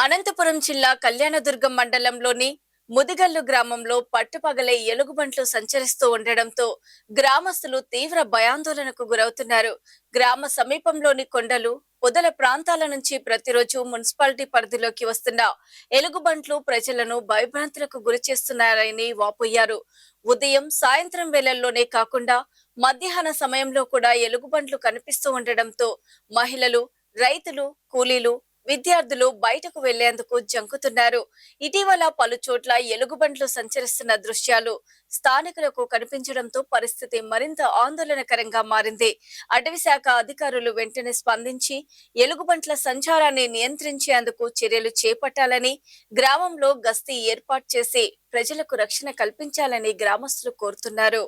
అనంతపురం జిల్లా కళ్యాణదుర్గం మండలంలోని ముదిగల్లు గ్రామంలో పట్టుపగలే ఎలుగుబంట్లు సంచరిస్తూ ఉండడంతో గ్రామస్తులు తీవ్ర భయాందోళనకు గురవుతున్నారు. గ్రామ సమీపంలోని కొండలు, పొదల ప్రాంతాల నుంచి ప్రతిరోజు మున్సిపాలిటీ పరిధిలోకి వస్తున్న ఎలుగుబంట్లు ప్రజలను భయభ్రాంతులకు గురిచేస్తున్నారని వాపోయారు. ఉదయం, సాయంత్రం వేళల్లోనే కాకుండా మధ్యాహ్న సమయంలో కూడా ఎలుగుబంట్లు కనిపిస్తూ ఉండడంతో మహిళలు, రైతులు, కూలీలు, విద్యార్థులు బయటకు వెళ్లేందుకు జంకుతున్నారు. ఇటీవల పలు చోట్ల ఎలుగుబంట్లు సంచరిస్తున్న దృశ్యాలు స్థానికులకు కనిపించడంతో పరిస్థితి మరింత ఆందోళనకరంగా మారింది. అటవీ శాఖ అధికారులు వెంటనే స్పందించి ఎలుగుబంట్ల సంచారాన్ని నియంత్రించేందుకు చర్యలు చేపట్టాలని, గ్రామంలో గస్తీ ఏర్పాటు చేసి ప్రజలకు రక్షణ కల్పించాలని గ్రామస్తులు కోరుతున్నారు.